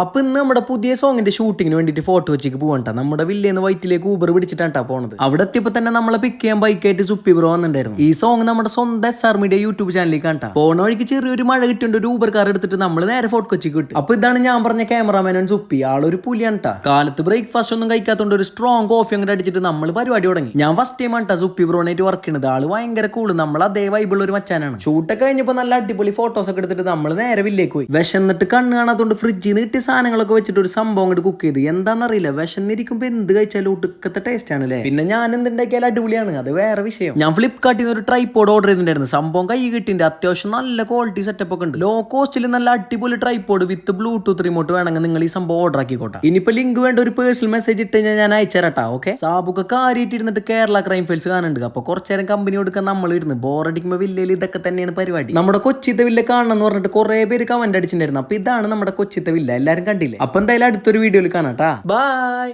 അപ്പൊ ഇന്ന് നമ്മുടെ പുതിയ സോങ്ങിന്റെ ഷൂട്ടിങ്ങിന് വേണ്ടിട്ട് ഫോട്ടോ വെച്ചിട്ട് പോകണ്ട നമ്മുടെ വില്ലേന്ന് വൈറ്റിലേക്ക് ഊബർ പിടിച്ചിട്ടാ പോണത്. അവിടെ എത്തിയപ്പോ തന്നെ നമ്മളെ പിക്ക് ചെയ്യാൻ ബൈക്കായിട്ട് സുപ്പി ബ്രോ വന്നിട്ടുണ്ടായിരുന്നു. ഈ സോങ് നമ്മുടെ സ്വന്തം SR മീഡിയ യൂട്യൂബ് ചാനലിൽ കണ്ടാ. പോണ വഴിക്ക് ചെറിയൊരു മഴ കിട്ടിയുണ്ട്, ഒരു ഊബർ കാർ എടുത്തിട്ട് നമ്മൾ നേരെ ഫോട്ടോ വെച്ചിട്ട് കിട്ടും. അപ്പൊ ഇതാണ് ഞാൻ പറഞ്ഞ ക്യാമറാമാൻ സുപ്പി. ആളൊരു പുലിയാണ് ട്ടാ. കാലത്ത് ബ്രേക്ക്ഫാസ്റ്റ് ഒന്നും കഴിക്കാത്തോണ്ട് ഒരു സ്ട്രോങ് കോഫി അങ്ങോട്ട് അടിച്ചിട്ട് നമ്മൾ പരിപാടി തുടങ്ങി. ഞാൻ ഫസ്റ്റ് ടൈം ആട്ടാ സുപ്പി ബ്രോനായിട്ട് വർക്ക് ചെയ്യുന്നത്. ആള് ഭയങ്കര കൂള്, നമ്മൾ അതേ വൈബിളുള്ള ഒരു മച്ചാനാണ്. ഷൂട്ടൊക്കെ കഴിഞ്ഞപ്പോ നല്ല അടിപൊളി ഫോട്ടോസ് ഒക്കെ എടുത്തിട്ട് നമ്മൾ നേരെ വില്ലേക്ക് പോയി. വിശന്നിട്ട് കണ്ണ് കാണാത്തോണ്ട് ഫ്രിഡ്ജിൽ നിന്ന് കിട്ടിയ സാധനങ്ങളൊക്കെ വെച്ചിട്ട് ഒരു സംഭവം അങ്ങോട്ട് കുക്ക് ചെയ്ത്. എന്താണെന്നറിയില്ല, വിശന്നിരിക്കുമ്പോ എന്ത് കഴിച്ചാലും ഒടുക്കത്തെ ടേസ്റ്റ് ആണ് അല്ലേ. പിന്നെ ഞാൻ എന്തുണ്ടാക്കിയാലും അടിപൊളിയാണ്, അത് വേറെ വിഷയം. ഞാൻ ഫ്ലിപ്കാർട്ടിൽ നിന്ന് ഒരു ട്രൈപോഡ് ഓർഡർ ചെയ്തിട്ടുണ്ടായിരുന്നു. സംഭവം കൈ കിട്ടിയിട്ട് അത്യാവശ്യം നല്ല ക്വാളിറ്റി സെറ്റപ്പ് ഒക്കെ ഉണ്ട്. ലോ കോസ്റ്റിൽ നല്ല അടിപൊളി ട്രൈപോഡ് വിത്ത് ബ്ലൂടൂത്ത് റിമോട്ട് വേണമെങ്കിൽ നിങ്ങൾ ഈ സംഭവം ഓർഡർ ആക്കിക്കോട്ടെ. ഇനിയിപ്പോ ലിങ്ക് വേണ്ട ഒരു പേഴ്സണൽ മെസ്സേജ് ഇട്ട് ഞാൻ അയച്ചുതരട്ടാ. ഓക്കെ. സാബുക്ക് കാര്യമായിട്ട് ഇരുന്നിട്ട് കേരള ക്രൈം ഫയൽസ് കാണുന്നുണ്ട്. അപ്പൊ കുറച്ചേരം കമ്പനി കൊടുക്കാൻ നമ്മൾ ഇരുന്ന് ബോറടിക്കുമ്പോ വില്ലയിൽ ഇതൊക്കെ തന്നെയാണ് പരിപാടി. നമ്മുടെ കൊച്ചിത്തെ വില്ല കാണണം എന്ന് പറഞ്ഞിട്ട് കുറെ പേര് കമന്റ് അടിച്ചിട്ടുണ്ടായിരുന്നു. അപ്പൊ ഇതാണ് നമ്മുടെ കൊച്ചിത്തെ വില്ല. എല്ലാരും കണ്ടില്ലേ? അപ്പൊ എന്തായാലും അടുത്തൊരു വീഡിയോയിൽ കാണാട്ടാ. ബൈ.